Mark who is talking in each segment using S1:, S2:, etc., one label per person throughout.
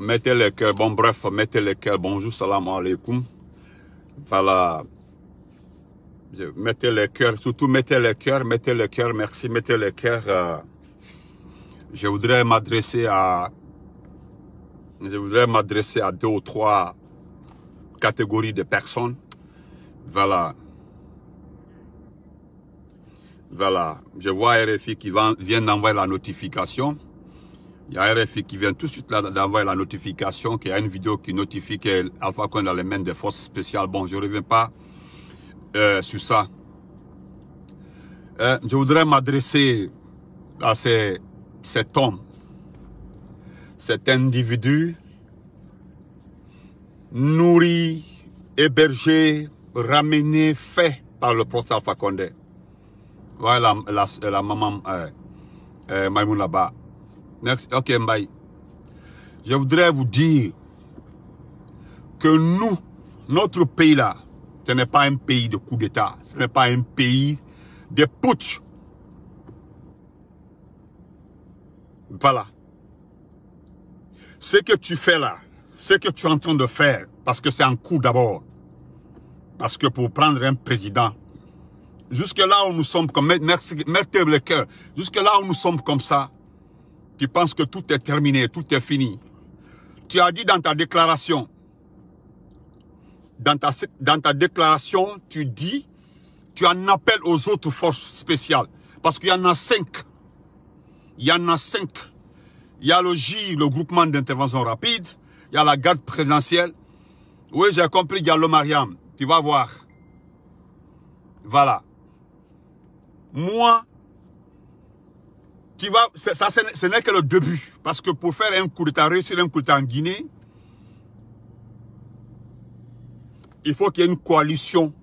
S1: Mettez le cœur, bon bref, mettez le cœur, bonjour, salam alaikum. Voilà. Mettez le cœur, surtout mettez le cœur, merci, mettez le cœur. Je voudrais m'adresser à 2 ou 3 catégories de personnes. Voilà. Voilà. Je vois RFI qui vient d'envoyer la notification. Il y a RFI qui vient tout de suite d'envoyer la notification qu'il y a une vidéo qui notifie qu'Alpha Condé est dans les mains des forces spéciales. Bon, je ne reviens pas sur ça. Je voudrais m'adresser à cet homme, cet individu nourri, hébergé, ramené, fait par le professeur Alpha Condé. Voilà la maman Maïmoun là-bas. Merci. Ok, Mbaye. Je voudrais vous dire que nous, notre pays là, ce n'est pas un pays de coup d'État. Ce n'est pas un pays de putsch. Voilà. Ce que tu fais là, ce que tu es en train de faire, parce que c'est un coup d'abord. Parce que pour prendre un président, jusque là où nous sommes comme, merci, mettez le cœur, jusque là où nous sommes comme ça, tu penses que tout est terminé, tout est fini. Tu as dit dans ta déclaration, tu dis, tu en appelles aux autres forces spéciales. Parce qu'il y en a 5. Il y en a 5. Il y a le J, le groupement d'intervention rapide. Il y a la garde présidentielle. Oui, j'ai compris, il y a le Mariam. Tu vas voir. Voilà. Moi, ce n'est que le début. Parce que pour faire un coup d'État, réussir un coup d'État en Guinée, il faut qu'il y ait une coalition.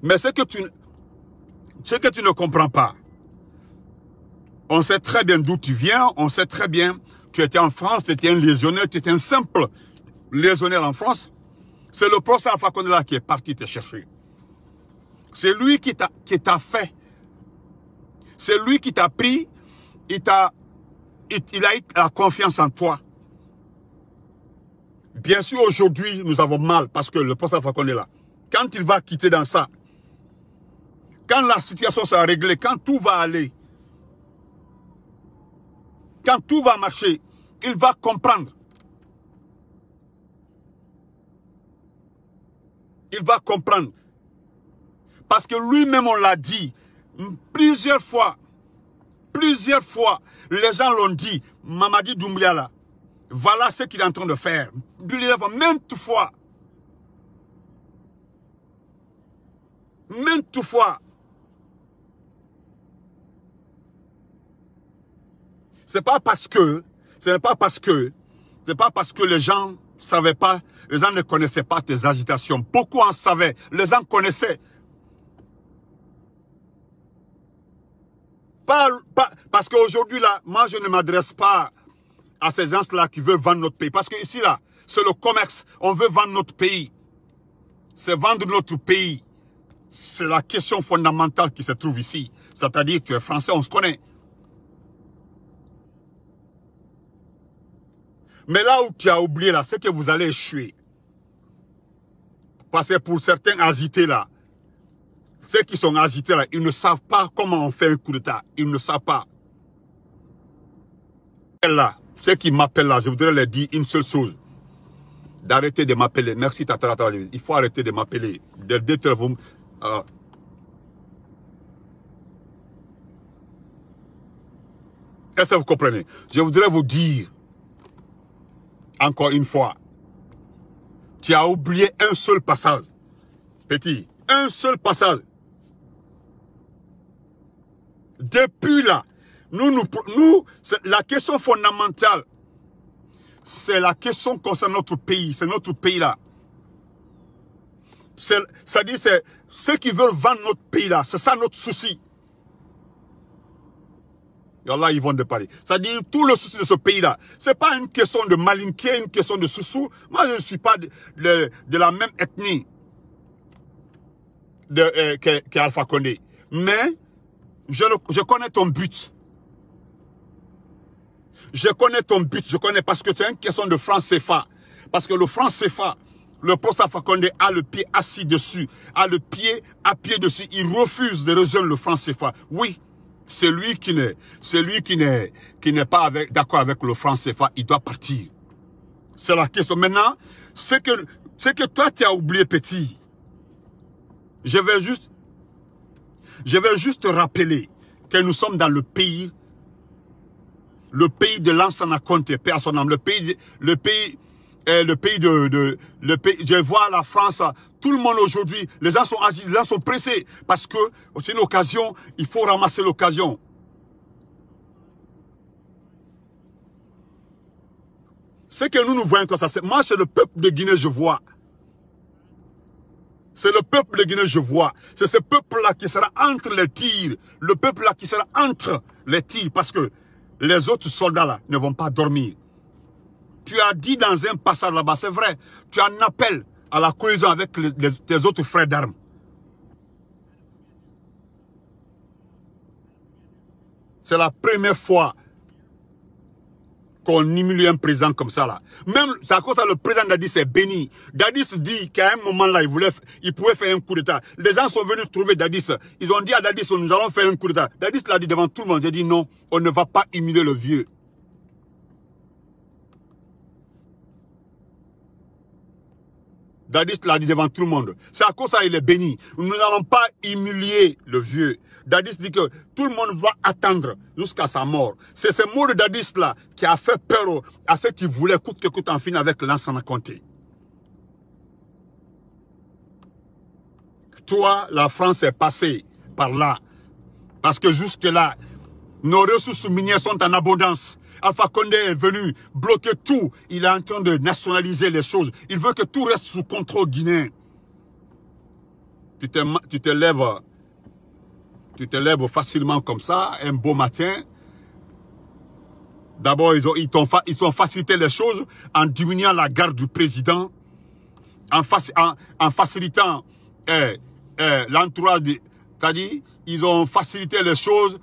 S1: Mais ce que tu ne comprends pas, on sait très bien d'où tu viens, on sait très bien, tu étais en France, tu étais un légionnaire, tu étais un simple légionnaire en France. C'est le professeur Alpha Condé là qui est parti te chercher. C'est lui qui t'a fait. C'est lui qui t'a pris, il a eu la confiance en toi. Bien sûr, aujourd'hui, nous avons mal parce que le professeur Alpha Condé là, quand il va quitter dans ça, quand la situation sera réglée, quand tout va aller, quand tout va marcher, il va comprendre. Il va comprendre. Parce que lui-même, on l'a dit plusieurs fois, les gens l'ont dit, Mamadi Doumbouya là, voilà ce qu'il est en train de faire. Plusieurs fois, maintes fois. Maintes fois. Ce n'est pas parce que les gens savaient pas, les gens ne connaissaient pas tes agitations. Beaucoup en savaient, les gens connaissaient. Parce qu'aujourd'hui, là, moi, je ne m'adresse pas à ces gens-là qui veulent vendre notre pays. Parce que ici, là, c'est le commerce. On veut vendre notre pays. C'est vendre notre pays. C'est la question fondamentale qui se trouve ici. C'est-à-dire, tu es français, on se connaît. Mais là où tu as oublié, là, c'est que vous allez échouer. Parce que pour certains agités, là, ceux qui sont agités, là, ils ne savent pas comment on fait un coup d'État. Ils ne savent pas. Là, ceux qui m'appellent là, je voudrais leur dire une seule chose. D'arrêter de m'appeler. Merci, Tata. Il faut arrêter de m'appeler. Est-ce que vous comprenez? Je voudrais vous dire, encore une fois, tu as oublié un seul passage. Petit, un seul passage. Depuis là, nous, la question fondamentale, c'est la question concernant notre pays. C'est notre pays là. C'est-à-dire, c'est ceux qui veulent vendre notre pays là. C'est ça notre souci. Et là, ils vont de parler. C'est-à-dire, tout le souci de ce pays-là, ce n'est pas une question de malinquer, une question de sous-sous. Moi, je ne suis pas de la même ethnie qu'Alpha Condé. Mais, je connais ton but. Je connais ton but, je connais parce que c'est une question de franc CFA. Parce que le franc CFA, le professeur Alpha Condé a le pied assis dessus, a le pied à pied dessus. Il refuse de rejoindre le franc CFA. Oui, c'est lui qui n'est pas d'accord avec le franc CFA, il doit partir. C'est la question. Maintenant, c'est que toi tu as oublié, petit. Je vais juste te rappeler que nous sommes dans le pays de Lansana Conté, paix à son âme, le pays, je vois la France, tout le monde aujourd'hui, les gens sont pressés, parce que c'est une occasion, il faut ramasser l'occasion. Ce que nous voyons comme ça, moi c'est le peuple de Guinée, je vois. C'est le peuple de Guinée, je vois. C'est ce peuple-là qui sera entre les tirs. Le peuple-là qui sera entre les tirs. Parce que les autres soldats-là ne vont pas dormir. Tu as dit dans un passage là-bas, c'est vrai. Tu en appelles à la cohésion avec tes autres frères d'armes. C'est la première fois qu'on humilie un président comme ça là. Même, c'est à cause de ça le président Dadis est béni. Dadis dit qu'à un moment là, il pouvait faire un coup d'état. Les gens sont venus trouver Dadis. Ils ont dit à Dadis, nous allons faire un coup d'état. Dadis l'a dit devant tout le monde. J'ai dit non, on ne va pas humilier le vieux. Dadis l'a dit devant tout le monde. C'est à cause de ça il est béni. Nous n'allons pas humilier le vieux. Dadis dit que tout le monde va attendre jusqu'à sa mort. C'est ce mot de Dadis là qui a fait peur à ceux qui voulaient coûte que coûte en finir avec Lansana Conté. Toi, la France est passée par là. Parce que jusque là, nos ressources minières sont en abondance. Alpha Condé est venu bloquer tout. Il est en train de nationaliser les choses. Il veut que tout reste sous contrôle guinéen. Tu te lèves facilement comme ça, un beau matin. D'abord, ils ont facilité les choses en diminuant la garde du président, en facilitant l'entourage. C'est-à-dire, ils ont facilité les choses,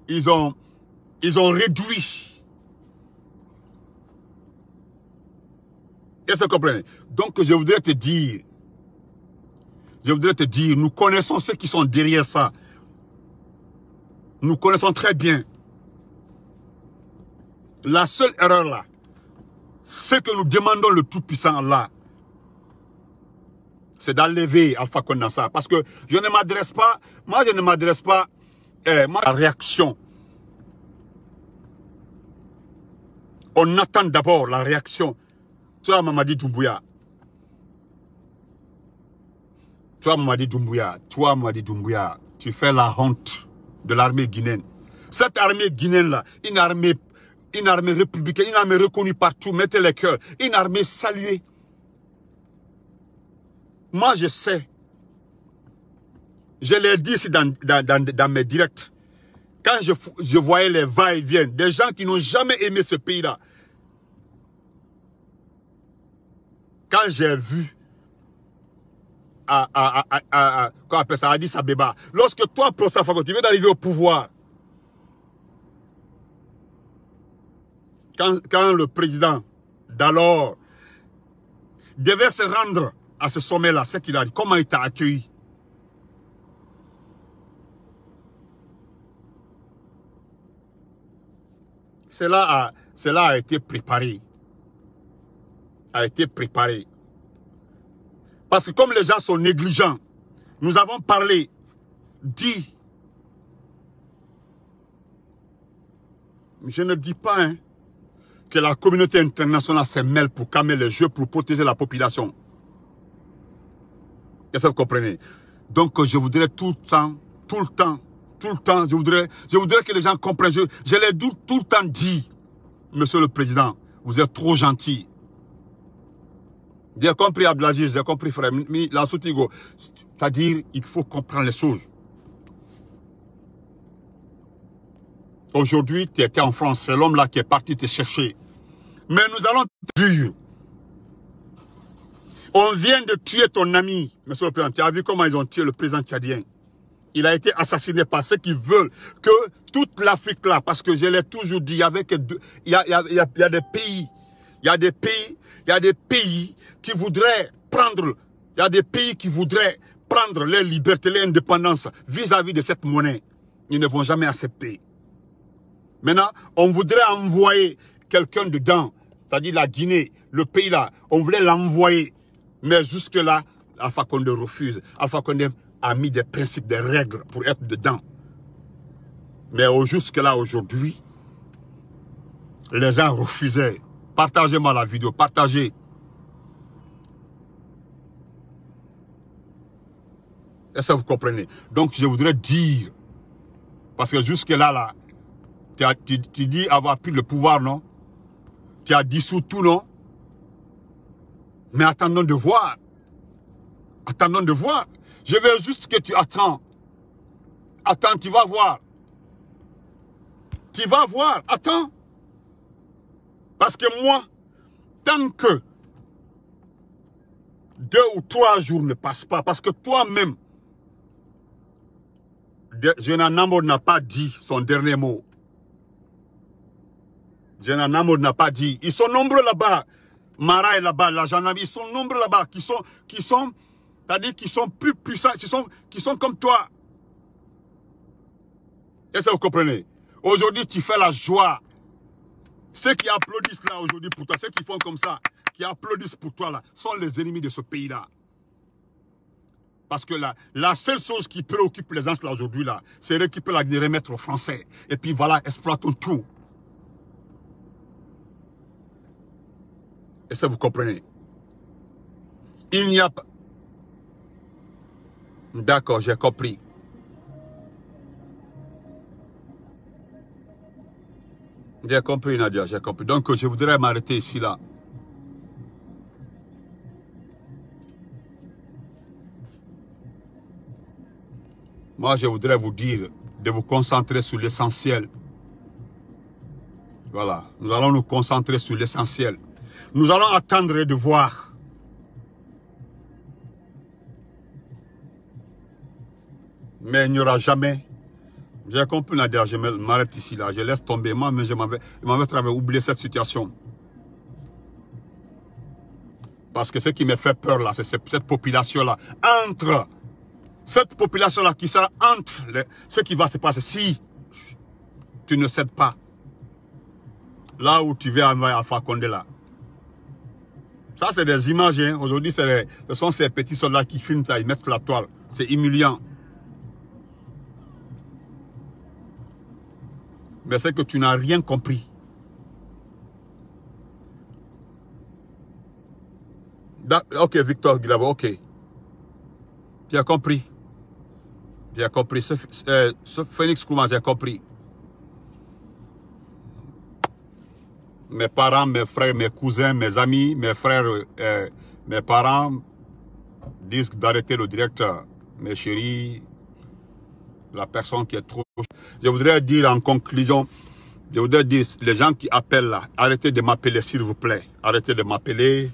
S1: ils ont réduit. Est-ce que vous comprenez? Donc, je voudrais te dire, nous connaissons ceux qui sont derrière ça. Nous connaissons très bien. La seule erreur là, c'est que nous demandons le Tout-Puissant là, c'est d'enlever Alpha Condé dans ça. Parce que je ne m'adresse pas, la réaction. On attend d'abord la réaction. Toi, Mamadi Doumbouya. Toi, Mamadi Doumbouya, tu fais la honte de l'armée guinéenne. Cette armée guinéenne-là, une armée républicaine, une armée reconnue partout, mettez les cœurs, une armée saluée. Moi, je sais. Je l'ai dit ici dans mes directs. Quand je voyais les va-et-vient, des gens qui n'ont jamais aimé ce pays-là. Quand j'ai vu comment on appelle ça, Addis Abeba, lorsque toi, professeur Alpha Condé, tu viens d'arriver au pouvoir, quand le président d'alors devait se rendre à ce sommet-là, c'est qu'il a dit, comment il t'a accueilli? Cela a été préparé. Parce que comme les gens sont négligents, nous avons parlé, dit. Je ne dis pas que la communauté internationale se mêle pour calmer les jeux, pour protéger la population. Est-ce que vous comprenez? Donc je voudrais tout le temps, je voudrais que les gens comprennent. Je l'ai tout le temps dit, monsieur le président, vous êtes trop gentil. J'ai compris Abdelaziz, j'ai compris frère, la Soutigo. C'est-à-dire, il faut comprendre les choses. Aujourd'hui, tu étais en France, c'est l'homme là qui est parti te chercher. Mais nous allons te dire, on vient de tuer ton ami, monsieur le président. Tu as vu comment ils ont tué le président tchadien? Il a été assassiné par ceux qui veulent que toute l'Afrique là, parce que je l'ai toujours dit, il y a des pays, il y a des pays qui voudraient prendre, il y a des pays qui voudraient prendre les libertés, l'indépendance vis-à-vis de cette monnaie. Ils ne vont jamais accepter. Maintenant, on voudrait envoyer quelqu'un dedans, c'est-à-dire la Guinée, le pays là, on voulait l'envoyer. Mais jusque-là, Alpha Condé refuse. Alpha Condé a mis des principes, des règles pour être dedans. Mais jusque-là, aujourd'hui, les gens refusaient. Partagez-moi la vidéo, partagez. Est-ce que vous comprenez? Donc, je voudrais dire, parce que jusque-là, là, tu dis avoir pris le pouvoir, non? Tu as dissous tout, non? Mais attendons de voir. Attendons de voir. Je veux juste que tu attends. Attends, tu vas voir. Tu vas voir. Attends. Parce que moi, tant que 2 ou 3 jours ne passent pas, parce que toi-même, Jeune Namo n'a pas dit son dernier mot. Jeune Namo n'a pas dit. Ils sont nombreux là-bas. Mara est là-bas, la gendarmerie, ils sont nombreux là-bas, c'est-à-dire qui sont plus puissants, qui sont comme toi. Est-ce que vous comprenez? Aujourd'hui, tu fais la joie. Ceux qui applaudissent là aujourd'hui pour toi, ceux qui font comme ça, qui applaudissent pour toi là, sont les ennemis de ce pays-là. Parce que la seule chose qui préoccupe les gens là aujourd'hui là, c'est de les remettre aux Français. Et puis voilà, exploitons tout. Est-ce que vous comprenez? Il n'y a pas... D'accord, j'ai compris. J'ai compris, Nadia, j'ai compris. Donc, je voudrais m'arrêter ici, là. Moi, je voudrais vous dire de vous concentrer sur l'essentiel. Voilà. Nous allons nous concentrer sur l'essentiel. Nous allons attendre de voir. Mais il n'y aura jamais. J'ai compris, Nadia, je m'arrête ici, là. Je laisse tomber. Moi, mais je m'avais oublié cette situation. Parce que ce qui me fait peur, là, c'est cette population-là. Cette population-là qui sera entre ce qui va se passer si tu ne cèdes pas. Là où tu vas envoyer Alpha Condé, là. Ça, c'est des images. Hein. Aujourd'hui, ce sont ces petits soldats qui filment ça, ils mettent la toile. C'est humiliant. Mais c'est que tu n'as rien compris. Ok, Victor Guilavo, ok. Tu as compris. J'ai compris. Ce Phoenix Kouma, j'ai compris. Mes parents, mes frères, mes cousins, mes amis, mes frères, mes parents disent d'arrêter le directeur. Mes chéris, la personne qui est trop... Je voudrais dire en conclusion, je voudrais dire, les gens qui appellent là, arrêtez de m'appeler s'il vous plaît. Arrêtez de m'appeler.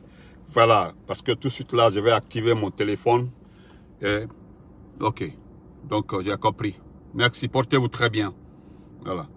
S1: Voilà, parce que tout de suite là, je vais activer mon téléphone. Ok, donc j'ai compris. Merci, portez-vous très bien. Voilà.